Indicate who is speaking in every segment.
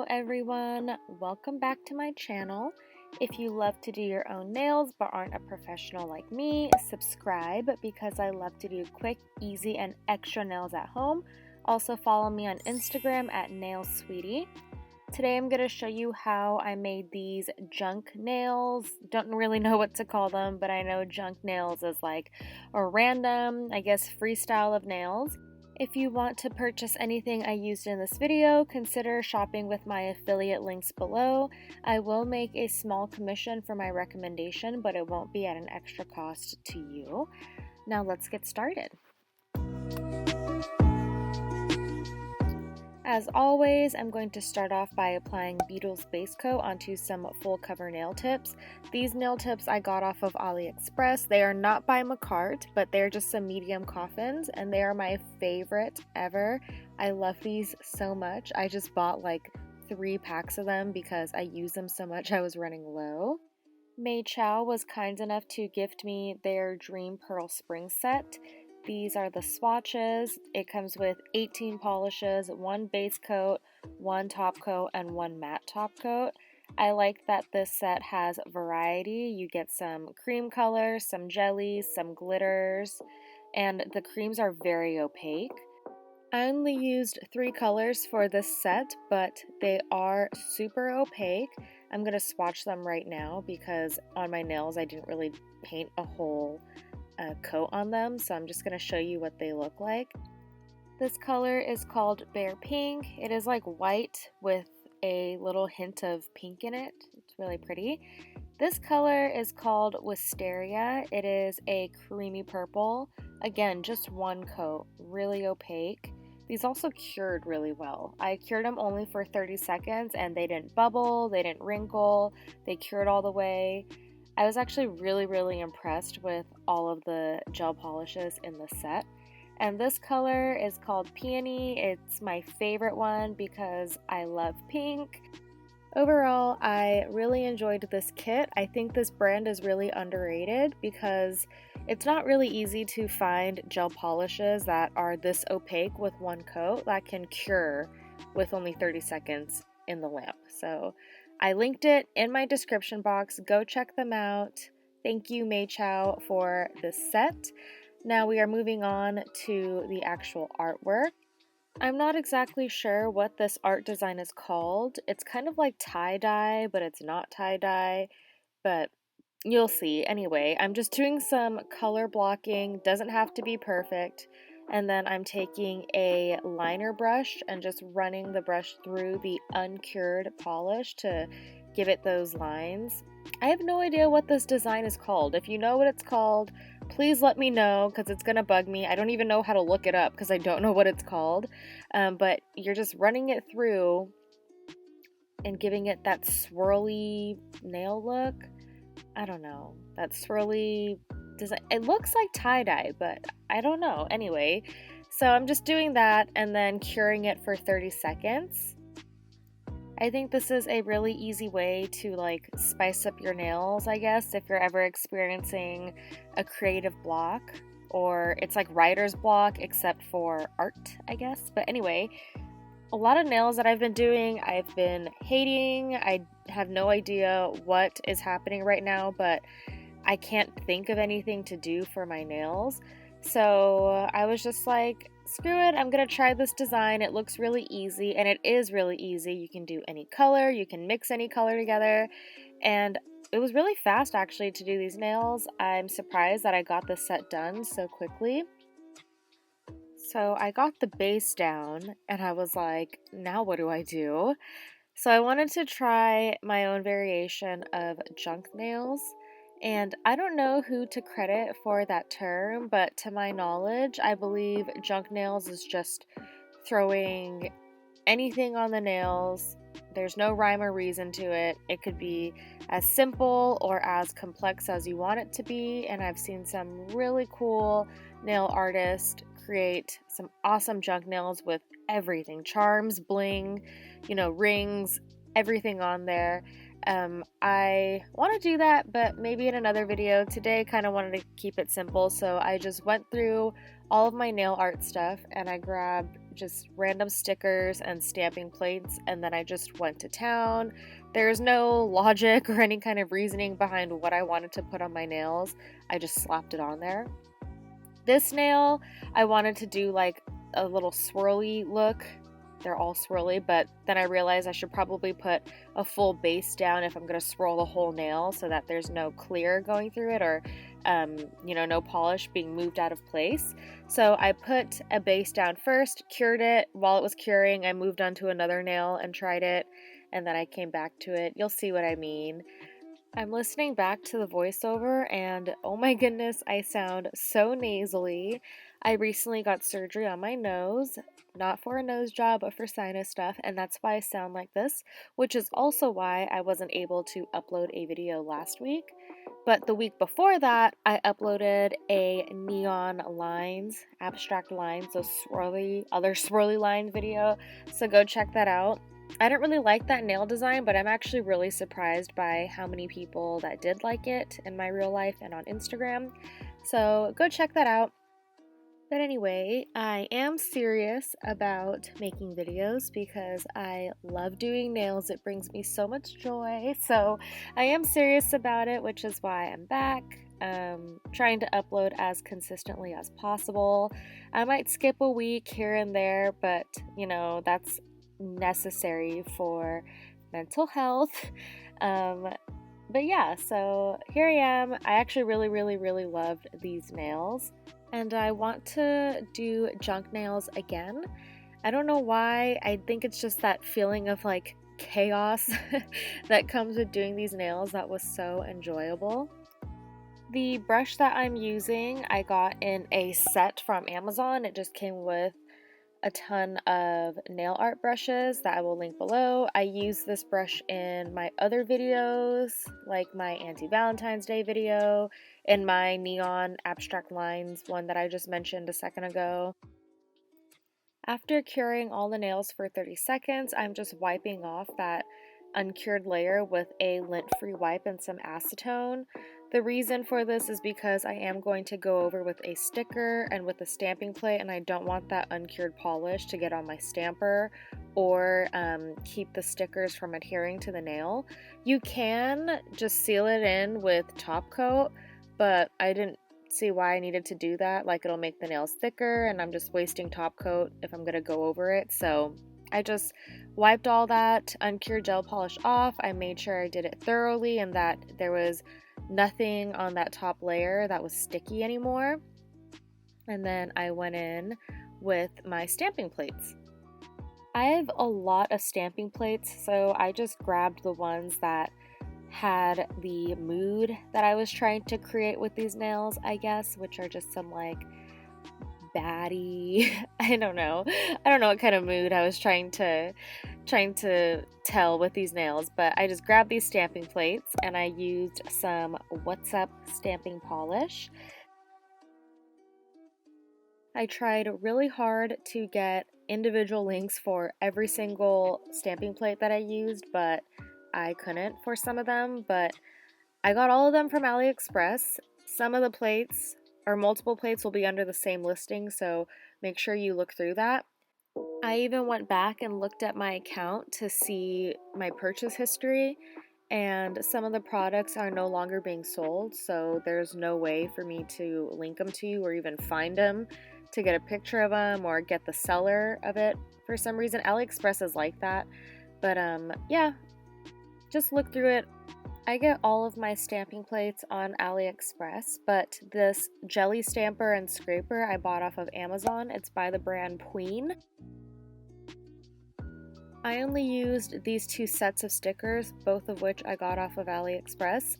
Speaker 1: everyone, welcome back to my channel. If you love to do your own nails but aren't a professional like me, subscribe because I love to do quick, easy, and extra nails at home. Also follow me on Instagram at nailsweetie. Today I'm going to show you how I made these junk nails. Don't really know what to call them, but I know junk nails is like a random, I guess, freestyle of nails. If you want to purchase anything I used in this video, consider shopping with my affiliate links below. I will make a small commission for my recommendation, but it won't be at an extra cost to you. Now let's get started. As always, I'm going to start off by applying Beetle's base coat onto some full cover nail tips. These nail tips I got off of AliExpress. They are not by Macart, but they're just some medium coffins, and they are my favorite ever. I love these so much. I just bought like 3 packs of them because I use them so much I was running low. Maychao was kind enough to gift me their Dream Pearl Spring set. These are the swatches. It comes with 18 polishes, 1 base coat, 1 top coat, and 1 matte top coat. I like that this set has variety. You get some cream colors, some jellies, some glitters, and the creams are very opaque. I only used 3 colors for this set, but they are super opaque. I'm going to swatch them right now because on my nails I didn't really paint a whole coat on them, so I'm just going to show you what they look like. This color is called Bear Pink. It is like white with a little hint of pink in it. It's really pretty. This color is called Wisteria. It is a creamy purple. Again, just 1 coat, really opaque. These also cured really well. I cured them only for 30 seconds and they didn't bubble, they didn't wrinkle, they cured all the way. I was actually really impressed with all of the gel polishes in the set. And this color is called Peony. It's my favorite one because I love pink. Overall, I really enjoyed this kit. I think this brand is really underrated because it's not really easy to find gel polishes that are this opaque with 1 coat that can cure with only 30 seconds in the lamp. So I linked it in my description box. Go check them out. Thank you, Maychao, for this set. Now we are moving on to the actual artwork. I'm not exactly sure what this art design is called. It's kind of like tie-dye, but it's not tie-dye, but you'll see. Anyway, I'm just doing some color blocking. Doesn't have to be perfect. And then I'm taking a liner brush and just running the brush through the uncured polish to give it those lines. I have no idea what this design is called. If you know what it's called, please let me know because it's gonna bug me. I don't even know how to look it up because I don't know what it's called. But you're just running it through and giving it that swirly nail look. I don't know. That swirly design. It looks like tie-dye, but I don't know. Anyway, so I'm just doing that and then curing it for 30 seconds. I think this is a really easy way to like spice up your nails, I guess, if you're ever experiencing a creative block, or it's like writer's block except for art, I guess. But anyway, a lot of nails that I've been doing, I've been hating. I have no idea what is happening right now, but I can't think of anything to do for my nails. So I was just like, screw it, I'm gonna try this design. It looks really easy, and it is really easy. You can do any color, you can mix any color together, and it was really fast actually to do these nails. I'm surprised that I got this set done so quickly. So I got the base down, and I was like, now what do I do? So I wanted to try my own variation of junk nails. And I don't know who to credit for that term, but to my knowledge, I believe junk nails is just throwing anything on the nails. There's no rhyme or reason to it. It could be as simple or as complex as you want it to be. And I've seen some really cool nail artists create some awesome junk nails with everything. Charms, bling, rings, everything on there. I want to do that, but maybe in another video. Today kind of wanted to keep it simple, so I just went through all of my nail art stuff and I grabbed just random stickers and stamping plates, and then I just went to town. There's no logic or any kind of reasoning behind what I wanted to put on my nails. I just slapped it on there. This nail, I wanted to do like a little swirly look. They're all swirly, but then I realized I should probably put a full base down if I'm going to swirl the whole nail so that there's no clear going through it or, no polish being moved out of place. So I put a base down first, cured it. While it was curing, I moved on to another nail and tried it, and then I came back to it. You'll see what I mean. I'm listening back to the voiceover and oh my goodness, I sound so nasally. I recently got surgery on my nose, not for a nose job, but for sinus stuff, and that's why I sound like this, which is also why I wasn't able to upload a video last week. But the week before that, I uploaded a neon lines, abstract lines, those other swirly lines video, so go check that out. I didn't really like that nail design, but I'm actually really surprised by how many people that did like it in my real life and on Instagram. So go check that out. But anyway, I am serious about making videos because I love doing nails. It brings me so much joy. So I am serious about it, which is why I'm back. Trying to upload as consistently as possible. I might skip a week here and there, but that's necessary for mental health. But yeah, so here I am. I actually really loved these nails, and I want to do junk nails again. I don't know why. I think it's just that feeling of like chaos that comes with doing these nails that was so enjoyable. The brush that I'm using, I got in a set from Amazon. It just came with a ton of nail art brushes that I will link below. I use this brush in my other videos, like my anti-Valentine's Day video, in my neon abstract lines one that I just mentioned a second ago. After curing all the nails for 30 seconds, I'm just wiping off that uncured layer with a lint-free wipe and some acetone. The reason for this is because I am going to go over with a sticker and with a stamping plate, and I don't want that uncured polish to get on my stamper or keep the stickers from adhering to the nail. You can just seal it in with top coat, but I didn't see why I needed to do that. Like, it'll make the nails thicker and I'm just wasting top coat if I'm gonna go over it. So I just wiped all that uncured gel polish off. I made sure I did it thoroughly and that there was nothing on that top layer that was sticky anymore. And then I went in with my stamping plates. I have a lot of stamping plates, so I just grabbed the ones that had the mood that I was trying to create with these nails, I guess, which are just some like baddie, I don't know what kind of mood I was trying to tell with these nails, but I just grabbed these stamping plates and I used some What's Up stamping polish. I tried really hard to get individual links for every single stamping plate that I used, but I couldn't for some of them, but I got all of them from AliExpress. Some of the plates or multiple plates will be under the same listing, so make sure you look through that. I even went back and looked at my account to see my purchase history, and some of the products are no longer being sold, so there's no way for me to link them to you or even find them to get a picture of them or get the seller of it. For some reason, AliExpress is like that, but yeah, just look through it. I get all of my stamping plates on AliExpress, but this jelly stamper and scraper I bought off of Amazon. It's by the brand Peony. I only used these two sets of stickers, both of which I got off of AliExpress.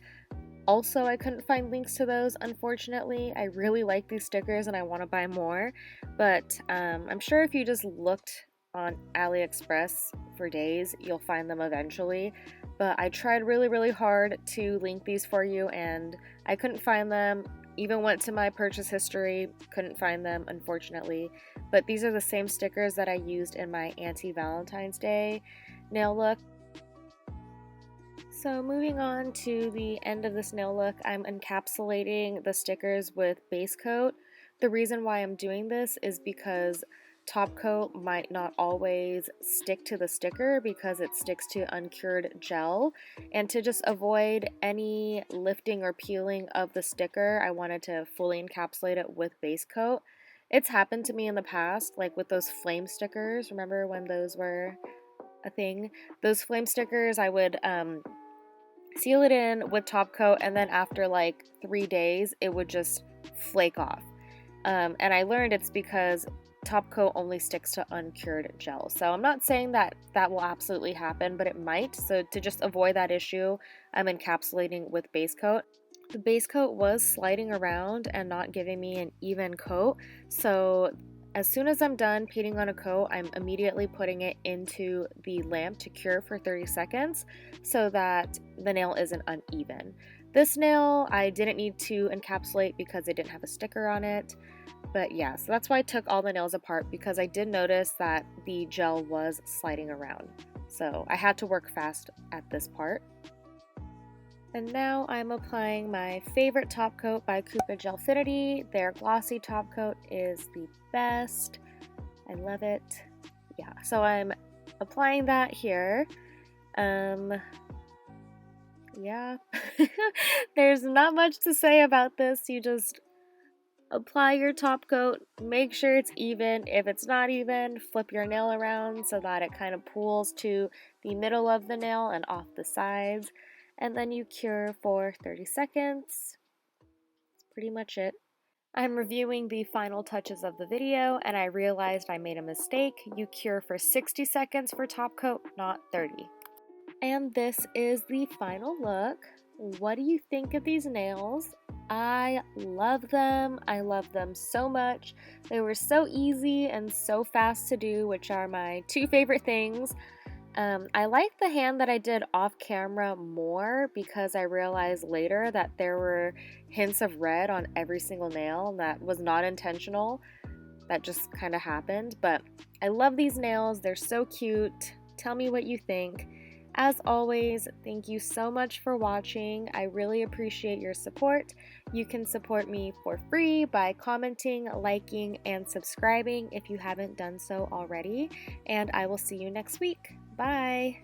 Speaker 1: Also, I couldn't find links to those, unfortunately. I really like these stickers and I want to buy more, but I'm sure if you just looked on AliExpress for days, you'll find them eventually. But I tried really hard to link these for you and I couldn't find them. Even went to my purchase history, couldn't find them, unfortunately. But these are the same stickers that I used in my anti-Valentine's Day nail look. So moving on to the end of this nail look, I'm encapsulating the stickers with base coat. The reason why I'm doing this is because top coat might not always stick to the sticker because it sticks to uncured gel, and to just avoid any lifting or peeling of the sticker, I wanted to fully encapsulate it with base coat. It's happened to me in the past, like with those flame stickers. Remember when those were a thing? Those flame stickers, I would seal it in with top coat, and then after like 3 days, it would just flake off. And I learned it's because top coat only sticks to uncured gel. So I'm not saying that that will absolutely happen, but it might. So to just avoid that issue, I'm encapsulating with base coat. The base coat was sliding around and not giving me an even coat. So as soon as I'm done painting on a coat, I'm immediately putting it into the lamp to cure for 30 seconds so that the nail isn't uneven. This nail I didn't need to encapsulate because it didn't have a sticker on it. But yeah, so that's why I took all the nails apart, because I did notice that the gel was sliding around. So I had to work fast at this part. And now I'm applying my favorite top coat by Coupe Gelfinity. Their glossy top coat is the best. I love it. Yeah, so I'm applying that here. Yeah, there's not much to say about this. You just apply your top coat, make sure it's even. If it's not even, flip your nail around so that it kind of pulls to the middle of the nail and off the sides, and then you cure for 30 seconds. That's pretty much it. I'm reviewing the final touches of the video and I realized I made a mistake. You cure for 60 seconds for top coat, not 30. And this is the final look. What do you think of these nails? I love them. I love them so much. They were so easy and so fast to do, which are my two favorite things. I like the hand that I did off camera more because I realized later that there were hints of red on every single nail. That was not intentional. That just kind of happened. But I love these nails. They're so cute. Tell me what you think. As always, thank you so much for watching. I really appreciate your support. You can support me for free by commenting, liking, and subscribing if you haven't done so already. And I will see you next week. Bye!